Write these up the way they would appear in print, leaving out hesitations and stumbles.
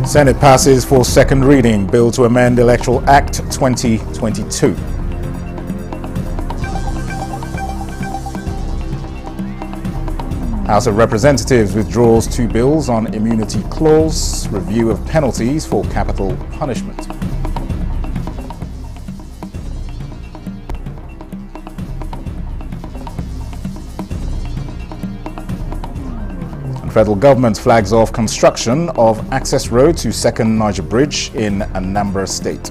Senate passes for second reading bill to amend Electoral Act 2022. House of Representatives withdraws two bills on immunity clause, review of penalties for capital punishment. Federal government flags off construction of access road to Second Niger Bridge in Anambra State.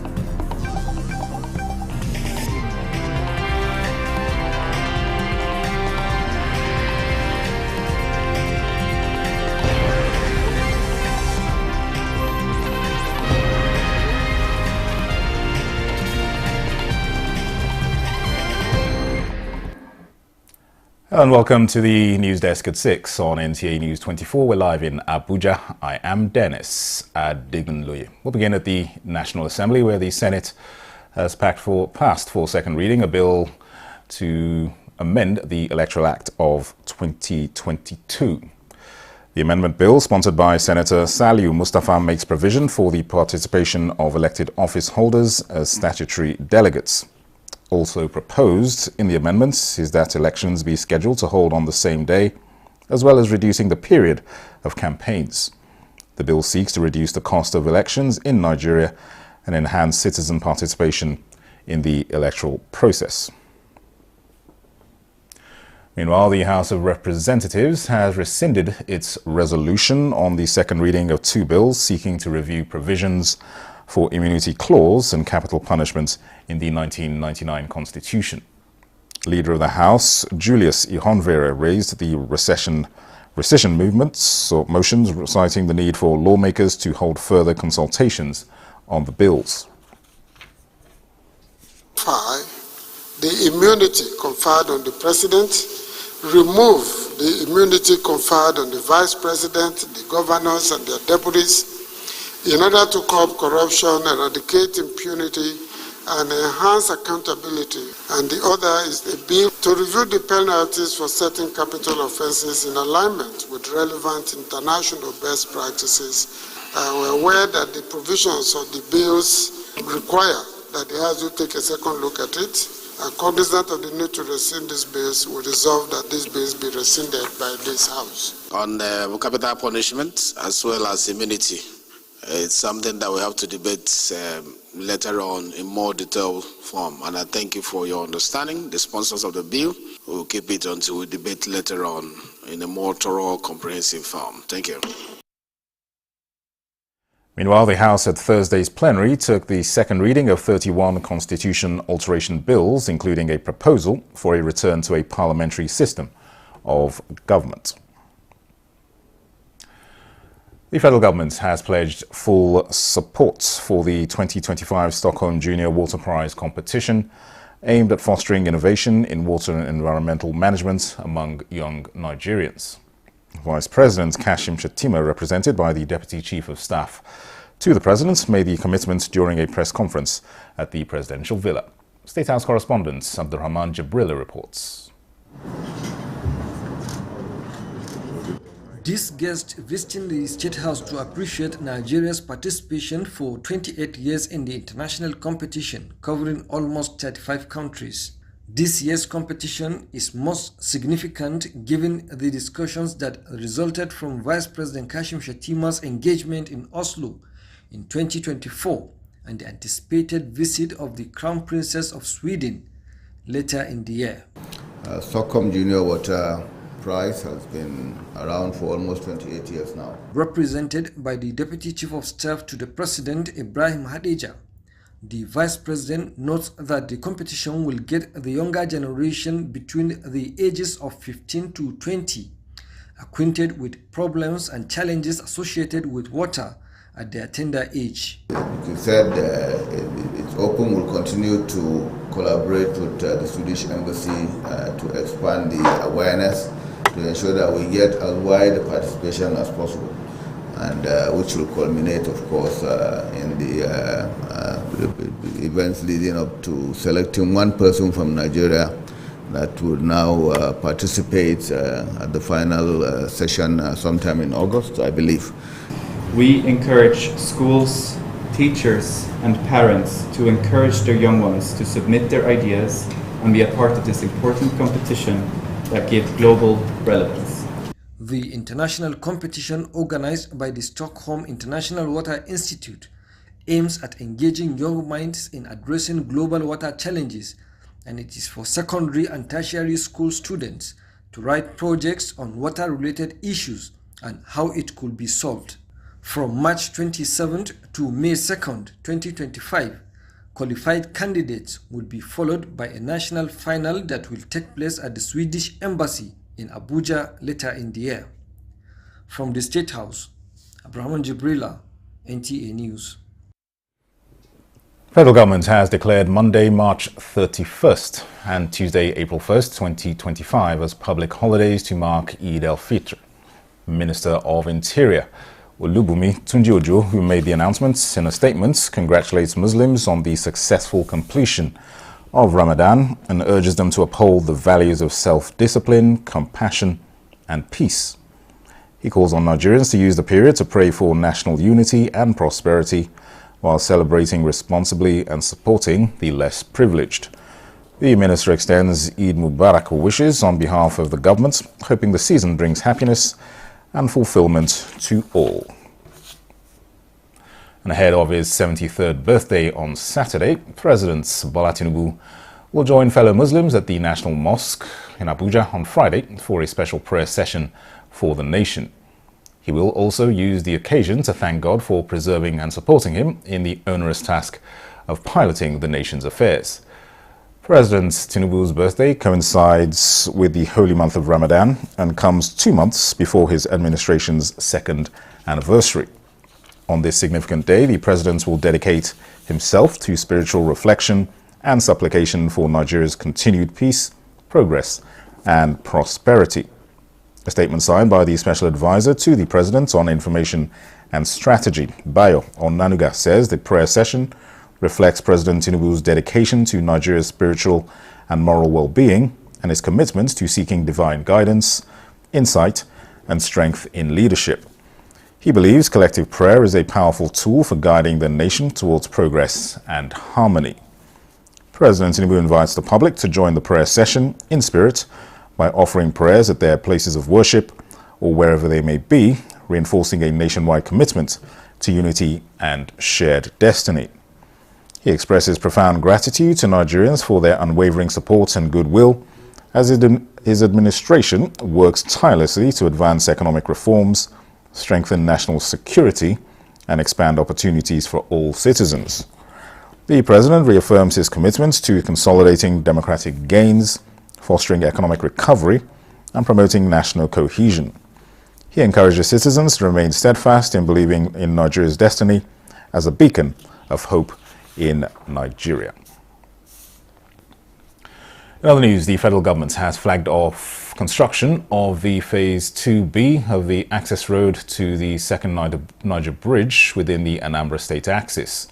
And welcome to the news desk at 6 on NTA News 24. We're live in Abuja. I am Dennis Adigunloye. We'll begin at the National Assembly, where the Senate has passed for second reading a bill to amend the Electoral Act of 2022. The amendment bill, sponsored by Senator Saliu Mustafa, makes provision for the participation of elected office holders as statutory delegates. Also proposed in the amendments is that elections be scheduled to hold on the same day, as well as reducing the period of campaigns. The bill seeks to reduce the cost of elections in Nigeria and enhance citizen participation in the electoral process. Meanwhile, the House of Representatives has rescinded its resolution on the second reading of two bills seeking to review provisions for immunity clause and capital punishments in the 1999 Constitution. Leader of the House, Julius Ihonvere, raised the rescission motions, citing the need for lawmakers to hold further consultations on the bills. The immunity conferred on the President, remove the immunity conferred on the Vice President, the governors and their deputies, in order to curb corruption, eradicate impunity, and enhance accountability. And the other is a bill to review the penalties for certain capital offenses in alignment with relevant international best practices. We're aware that the provisions of the bills require that the House will take a second look at it. And cognizant of the need to rescind these bills, we resolve that these bills be rescinded by this House. On capital punishment as well as immunity, it's something that we have to debate later on in more detailed form. And I thank you for your understanding. The sponsors of the bill will keep it until we debate later on in a more thorough, comprehensive form. Thank you. Meanwhile, the House at Thursday's plenary took the second reading of 31 constitution alteration bills, including a proposal for a return to a parliamentary system of government. The federal government has pledged full support for the 2025 Stockholm Junior Water Prize competition, aimed at fostering innovation in water and environmental management among young Nigerians. Vice President Kashim Shettima, represented by the Deputy Chief of Staff to the President, made the commitment during a press conference at the Presidential Villa. State House correspondent Abdurrahman Jabrilla reports. This guest visiting the State House to appreciate Nigeria's participation for 28 years in the international competition, covering almost 35 countries. This year's competition is most significant given the discussions that resulted from Vice President Kashim Shettima's engagement in Oslo in 2024 and the anticipated visit of the Crown Princess of Sweden later in the year. Stockholm Junior Water Prize has been around for almost 28 years now. Represented by the Deputy Chief of Staff to the President, Ibrahim Hadija, the Vice President notes that the competition will get the younger generation between the ages of 15 to 20 acquainted with problems and challenges associated with water at their tender age. You said it's open. We'll continue to collaborate with the Swedish Embassy to expand the awareness, to ensure that we get as wide a participation as possible, and which will culminate, of course, in the events leading up to selecting one person from Nigeria that will now participate at the final session sometime in August, I believe. We encourage schools, teachers and parents to encourage their young ones to submit their ideas and be a part of this important competition that gives global relevance. The international competition organized by the Stockholm International Water Institute aims at engaging young minds in addressing global water challenges, and it is for secondary and tertiary school students to write projects on water-related issues and how it could be solved. From March 27th to May 2nd, 2025, qualified candidates will be followed by a national final that will take place at the Swedish Embassy in Abuja later in the year. From the State House, Abraham Jibrila, NTA News. Federal government has declared Monday, March 31st and Tuesday, April 1st, 2025 as public holidays to mark Eid al-Fitr. Minister of Interior Olubunmi Tunji-Ojo, who made the announcements in a statement, congratulates Muslims on the successful completion of Ramadan and urges them to uphold the values of self-discipline, compassion and peace. He calls on Nigerians to use the period to pray for national unity and prosperity while celebrating responsibly and supporting the less privileged. The minister extends Eid Mubarak wishes on behalf of the government, hoping the season brings happiness and fulfillment to all. And ahead of his 73rd birthday on Saturday, President Bola Tinubu will join fellow Muslims at the National Mosque in Abuja on Friday for a special prayer session for the nation. He will also use the occasion to thank God for preserving and supporting him in the onerous task of piloting the nation's affairs. President Tinubu's birthday coincides with the holy month of Ramadan and comes 2 months before his administration's second anniversary. On this significant day, the president will dedicate himself to spiritual reflection and supplication for Nigeria's continued peace, progress, and prosperity. A statement signed by the Special Advisor to the President on Information and Strategy, Bayo Onanuga, says the prayer session reflects President Tinubu's dedication to Nigeria's spiritual and moral well-being and his commitment to seeking divine guidance, insight, and strength in leadership. He believes collective prayer is a powerful tool for guiding the nation towards progress and harmony. President Tinubu invites the public to join the prayer session in spirit by offering prayers at their places of worship or wherever they may be, reinforcing a nationwide commitment to unity and shared destiny. He expresses profound gratitude to Nigerians for their unwavering support and goodwill as his administration works tirelessly to advance economic reforms, strengthen national security, and expand opportunities for all citizens. The president reaffirms his commitment to consolidating democratic gains, fostering economic recovery, and promoting national cohesion. He encourages citizens to remain steadfast in believing in Nigeria's destiny as a beacon of hope in Nigeria. In other news, the federal government has flagged off construction of the Phase 2B of the access road to the second Niger Bridge within the Anambra State axis.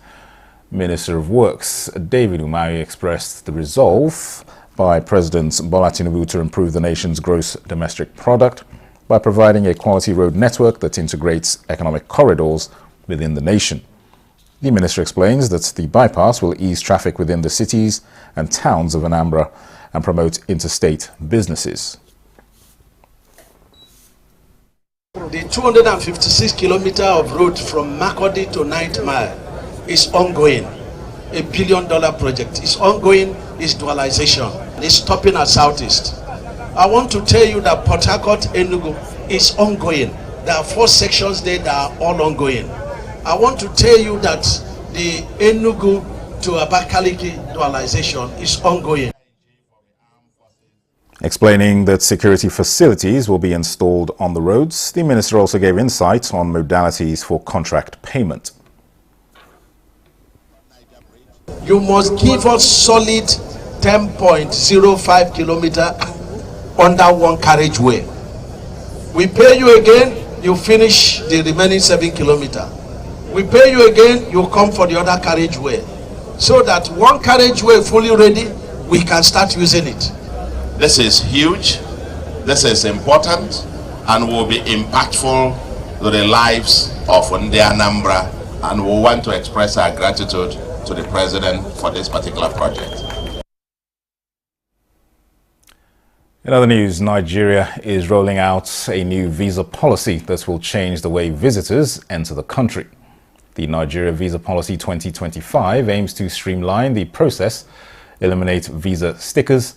Minister of Works David Umahi expressed the resolve by President Bola Tinubu to improve the nation's gross domestic product by providing a quality road network that integrates economic corridors within the nation. The minister explains that the bypass will ease traffic within the cities and towns of Anambra and promote interstate businesses. The 256 kilometer of road from Makurdi to 9th Mile is ongoing. $1 billion project is ongoing, is dualization. It's stopping at Southeast. I want to tell you that Port Harcourt Enugu is ongoing. There are 4 sections there that are all ongoing. I want to tell you that the Enugu to Abakaliki dualization is ongoing. Explaining that security facilities will be installed on the roads, the minister also gave insight on modalities for contract payment. You must give us solid 10.05 kilometer under one carriageway. We pay you again, you finish the remaining 7 kilometer. We pay you again, you come for the other carriageway. So that one carriageway fully ready, we can start using it. This is huge, this is important, and will be impactful to the lives of Ndi Anambra, and we want to express our gratitude to the President for this particular project. In other news, Nigeria is rolling out a new visa policy that will change the way visitors enter the country. The Nigeria Visa Policy 2025 aims to streamline the process, eliminate visa stickers,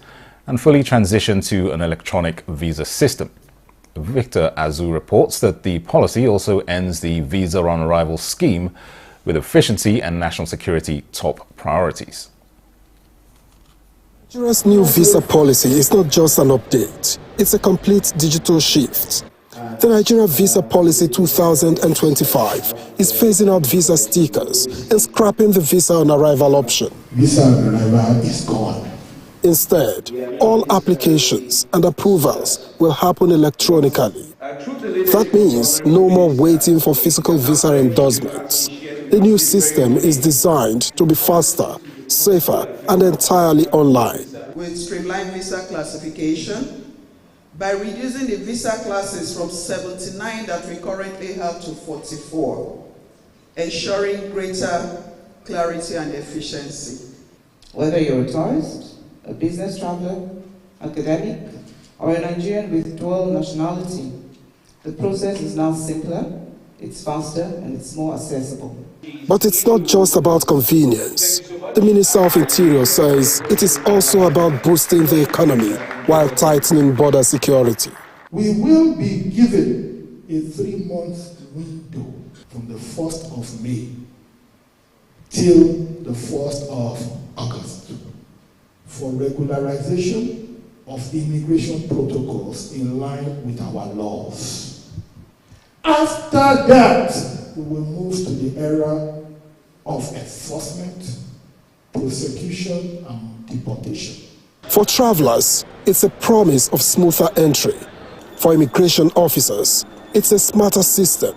and fully transition to an electronic visa system. Victor Azu reports that the policy also ends the visa on arrival scheme, with efficiency and national security top priorities. Nigeria's new visa policy is not just an update, it's a complete digital shift. The Nigeria Visa Policy 2025 is phasing out visa stickers and scrapping the visa on arrival option. Visa on arrival is gone. Instead, all applications and approvals will happen electronically. That means no more waiting for physical visa endorsements. The new system is designed to be faster, safer, and entirely online. With streamlined visa classification, by reducing the visa classes from 79 that we currently have to 44, ensuring greater clarity and efficiency. Whether you're a tourist, a business traveler, academic, or a Nigerian with dual nationality, the process is now simpler, it's faster, and it's more accessible. But it's not just about convenience. The Minister of Interior says it is also about boosting the economy while tightening border security. We will be given a 3-month window from the 1st of May till the 1st of August for regularization of immigration protocols in line with our laws. After that, we will move to the era of enforcement, prosecution, and deportation. For travelers, it's a promise of smoother entry. For immigration officers, it's a smarter system.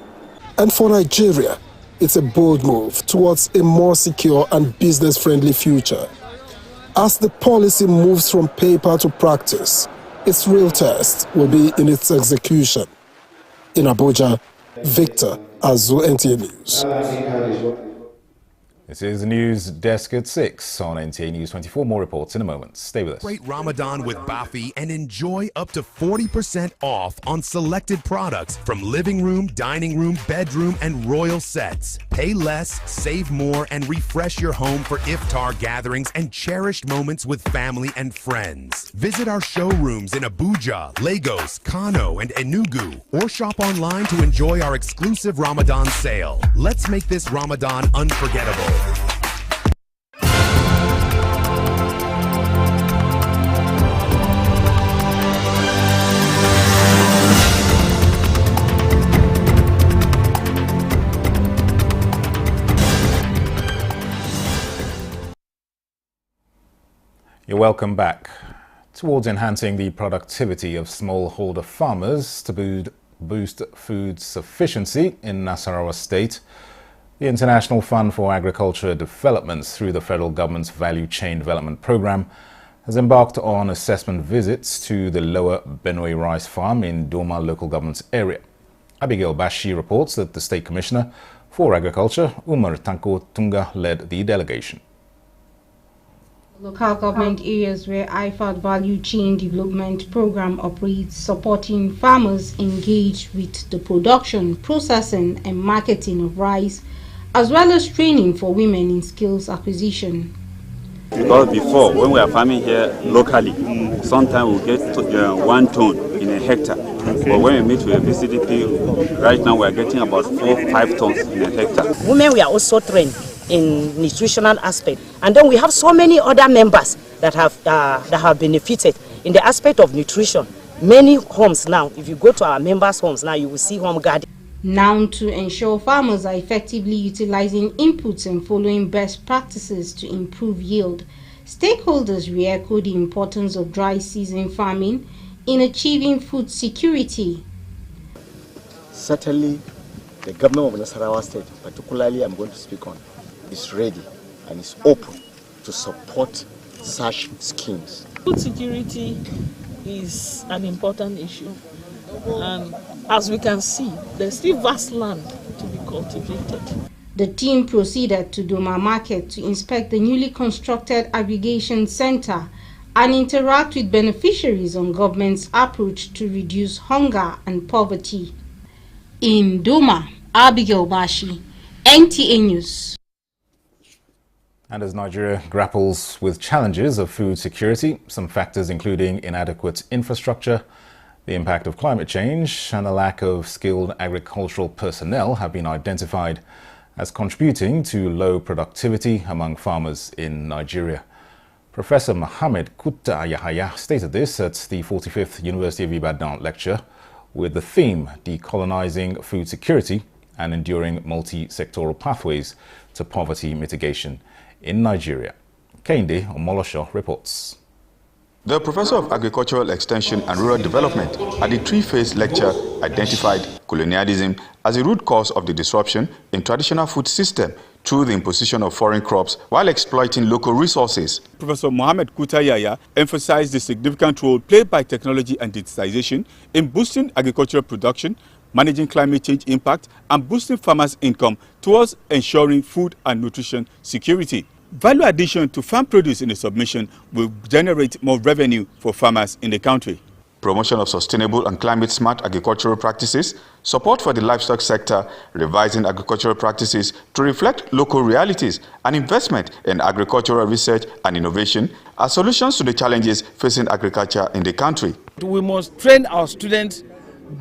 And for Nigeria, it's a bold move towards a more secure and business-friendly future. As the policy moves from paper to practice, its real test will be in its execution. In Abuja, Victor Azu, NTA News. This is the news desk at 6 on NTA News 24. More reports in a moment. Stay with us. Great Ramadan with Bafi and enjoy up to 40% off on selected products from living room, dining room, bedroom, and royal sets. Pay less, save more, and refresh your home for iftar gatherings and cherished moments with family and friends. Visit our showrooms in Abuja, Lagos, Kano, and Enugu, or shop online to enjoy our exclusive Ramadan sale. Let's make this Ramadan unforgettable. You're welcome back. Towards enhancing the productivity of smallholder farmers to boost food sufficiency in Nasarawa State, the International Fund for Agriculture Development, through the federal government's Value Chain Development Program, has embarked on assessment visits to the Lower Benue Rice Farm in Doma local government area. Abigail Bashi reports that the State Commissioner for Agriculture, Umar Tanko Tunga, led the delegation. Local government areas where IFAD Value Chain Development Program operates, supporting farmers engaged with the production, processing and marketing of rice, as well as training for women in skills acquisition. Because before, when we are farming here locally, sometimes we get 1 ton in a hectare. Okay. But when we meet with a VCDP, right now we are getting about 4-5 tons in a hectare. Women, we are also trained in nutritional aspect, and then we have so many other members that have benefited in the aspect of nutrition. Many homes now, if you go to our members' homes now, you will see home garden. Now, to ensure farmers are effectively utilizing inputs and following best practices to improve yield, stakeholders re-echo the importance of dry season farming in achieving food security. Certainly, the government of Nasarawa State, particularly I'm going to speak on, is ready and is open to support such schemes. Food security is an important issue, and as we can see, there's still vast land to be cultivated. The team proceeded to Doma Market to inspect the newly constructed aggregation center and interact with beneficiaries on government's approach to reduce hunger and poverty. In Doma, Abigail Bashi, NTA News. And as Nigeria grapples with challenges of food security, some factors including inadequate infrastructure, the impact of climate change, and a lack of skilled agricultural personnel have been identified as contributing to low productivity among farmers in Nigeria. Professor Mohammed Kutta Yahaya stated this at the 45th University of Ibadan lecture with the theme Decolonizing Food Security and Enduring Multi-Sectoral Pathways to Poverty Mitigation in Nigeria. Kehinde Omolosho reports. The Professor of Agricultural Extension and Rural Development at the three-phase lecture identified colonialism as a root cause of the disruption in traditional food system through the imposition of foreign crops while exploiting local resources. Professor Mohammed Kutta Yahaya emphasized the significant role played by technology and digitization in boosting agricultural production, managing climate change impact, and boosting farmers' income towards ensuring food and nutrition security. Value addition to farm produce in the submission will generate more revenue for farmers in the country. Promotion of sustainable and climate-smart agricultural practices, support for the livestock sector, revising agricultural practices to reflect local realities, and investment in agricultural research and innovation are solutions to the challenges facing agriculture in the country. We must train our students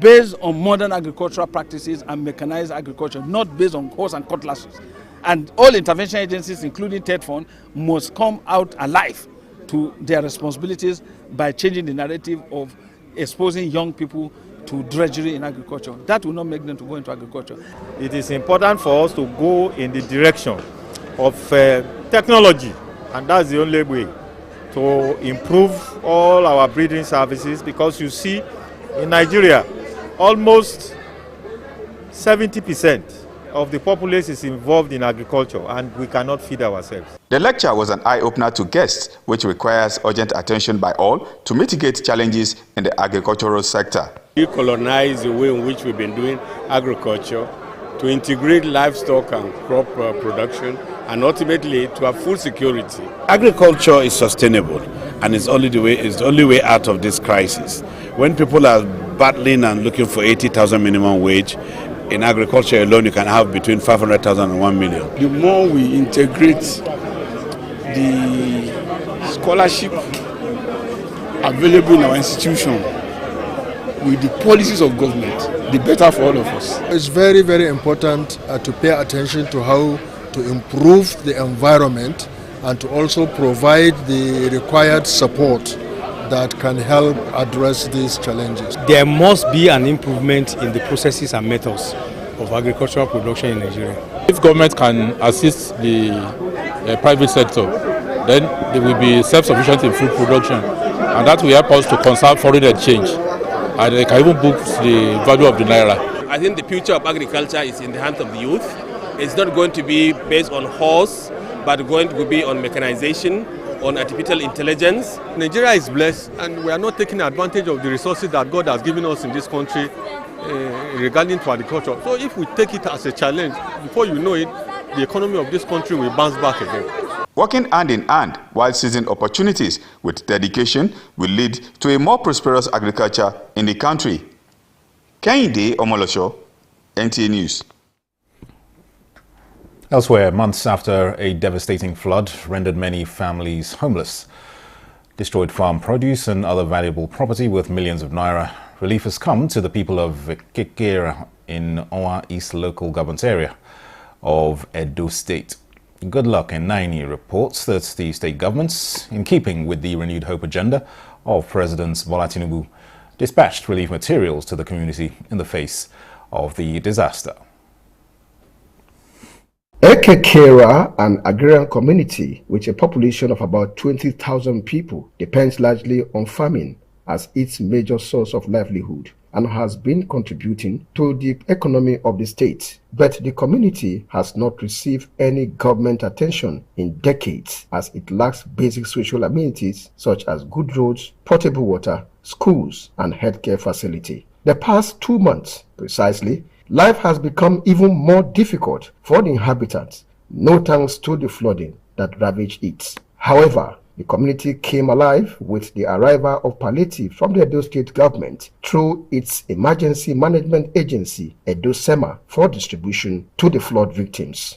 based on modern agricultural practices and mechanized agriculture, not based on horse and cutlasses. And all intervention agencies, including TEDFund, must come out alive to their responsibilities by changing the narrative of exposing young people to drudgery in agriculture. That will not make them to go into agriculture. It is important for us to go in the direction of technology, and that's the only way to improve all our breeding services, because you see, in Nigeria, almost 70% of the populace is involved in agriculture, and we cannot feed ourselves. The lecture was an eye-opener to guests, which requires urgent attention by all to mitigate challenges in the agricultural sector. Decolonize the way in which we've been doing agriculture, to integrate livestock and crop production, and ultimately to have food security. Agriculture is sustainable, and it's the only way out of this crisis. When people are battling and looking for 80,000 minimum wage, in agriculture alone, you can have between 500,000 and 1 million. The more we integrate the scholarship available in our institution with the policies of government, the better for all of us. It's very, very important to pay attention to how to improve the environment and to also provide the required support that can help address these challenges. There must be an improvement in the processes and methods of agricultural production in Nigeria. If government can assist the private sector, then they will be self-sufficient in food production, and that will help us to conserve foreign exchange, and they can even boost the value of the naira. I think the future of agriculture is in the hands of the youth. It's not going to be based on horse, but going to be on mechanization, on artificial intelligence. Nigeria is blessed, and we are not taking advantage of the resources that God has given us in this country regarding to agriculture. So if we take it as a challenge, before you know it, the economy of this country will bounce back again. Working hand in hand while seizing opportunities with dedication will lead to a more prosperous agriculture in the country. Kehinde Omolosho, NTA News. Elsewhere, months after a devastating flood rendered many families homeless, destroyed farm produce and other valuable property worth millions of naira, relief has come to the people of Kekera in Owa East local government area of Edo State. Good Luck in Naini reports that the state governments, in keeping with the renewed hope agenda of President Bola Tinubu, dispatched relief materials to the community in the face of the disaster. Ekekera, an agrarian community with a population of about 20,000 people, depends largely on farming as its major source of livelihood and has been contributing to the economy of the state. But the community has not received any government attention in decades as it lacks basic social amenities such as good roads, potable water, schools, and healthcare facility. The past 2 months, precisely, life has become even more difficult for the inhabitants, no thanks to the flooding that ravaged it. However, the community came alive with the arrival of palliative from the Edo State government through its emergency management agency, Edo SEMA, for distribution to the flood victims.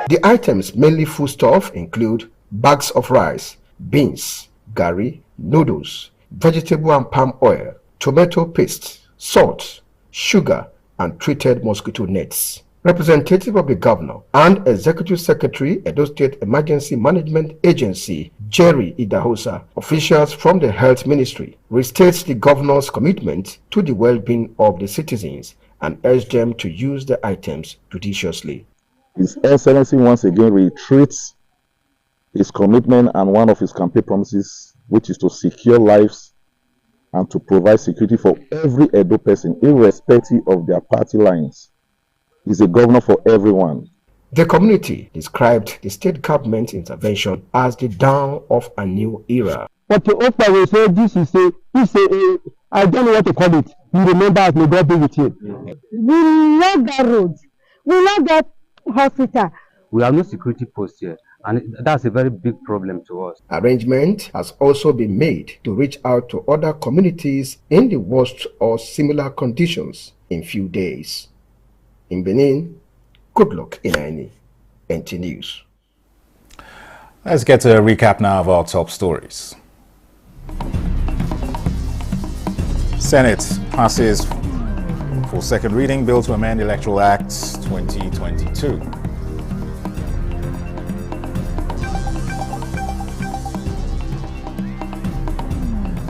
The items, mainly foodstuff, include bags of rice, beans, gari, noodles, vegetable and palm oil, tomato paste, salt, sugar, and treated mosquito nets. Representative of the governor and Executive Secretary, Edo State Emergency Management Agency, Jerry Idahosa, officials from the Health Ministry, restates the governor's commitment to the well-being of the citizens and urge them to use the items judiciously. His Excellency once again reiterates his commitment and one of his campaign promises, which is to secure lives and to provide security for every Edo person, irrespective of their party lines. He's a governor for everyone. The community described the state government intervention as the dawn of a new era. But the Opa will say this is I don't know what to call it. You remember as may God be with you. We love that road. We love that hospital. We have no security post here, and that's a very big problem to us. Arrangement has also been made to reach out to other communities in the worst or similar conditions in few days. In Benin, good luck in any NT News. Let's get a recap now of our top stories. Senate passes for second reading bill to amend Electoral Act 2022.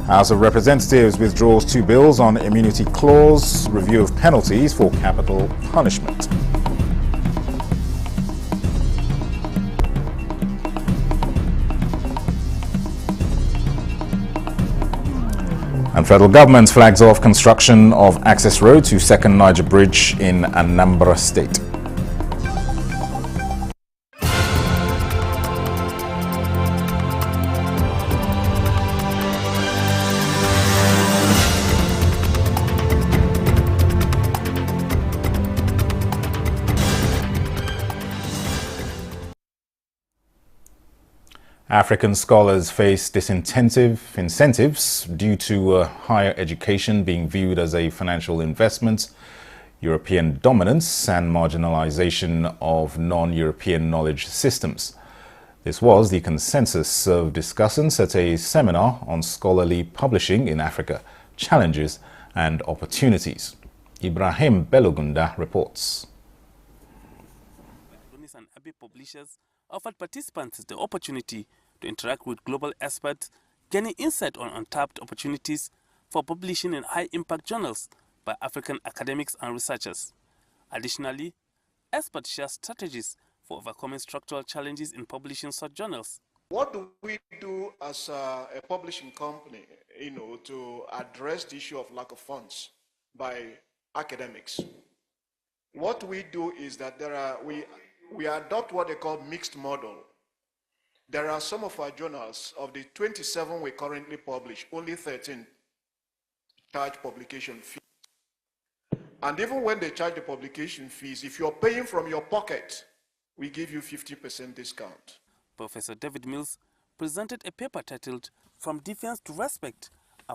House of Representatives withdraws 2 bills on immunity clause, review of penalties for capital punishment. And federal government flags off construction of access road to Second Niger Bridge in Anambra State. African scholars face disincentives due to higher education being viewed as a financial investment, European dominance and marginalization of non-European knowledge systems. This was the consensus of discussants at a seminar on scholarly publishing in Africa, challenges and opportunities. Ibrahim Belogunda reports. Adonis and Abbey Publishers offered participants the opportunity to interact with global experts, gaining insight on untapped opportunities for publishing in high-impact journals by African academics and researchers. Additionally, experts share strategies for overcoming structural challenges in publishing such journals. What do we do as a publishing company, to address the issue of lack of funds by academics? What we do is that we adopt what they call mixed model. There are some of our journals, of the 27 we currently publish, only 13 charge publication fees. And even when they charge the publication fees, if you're paying from your pocket, we give you 50% discount. Professor David Mills presented a paper titled From Defense to Respect,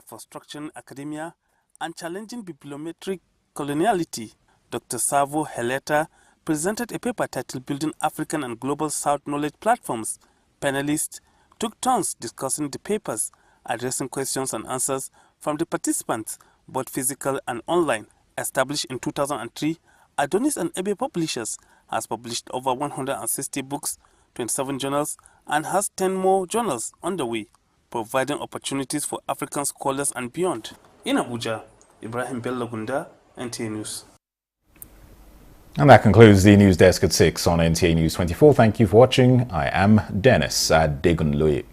for Structuring Academia and Challenging Bibliometric Coloniality. Dr. Savo Heleta presented a paper titled Building African and Global South Knowledge Platforms. Panelists took turns discussing the papers, addressing questions and answers from the participants, both physical and online. Established in 2003, Adonis and Abbey Publishers has published over 160 books, 27 journals, and has 10 more journals on the way, providing opportunities for African scholars and beyond. In Abuja, Ibrahim Belogunda, NTA News. And that concludes the news desk at 6 on NTA News 24. Thank you for watching. I am Dennis Adegunloye.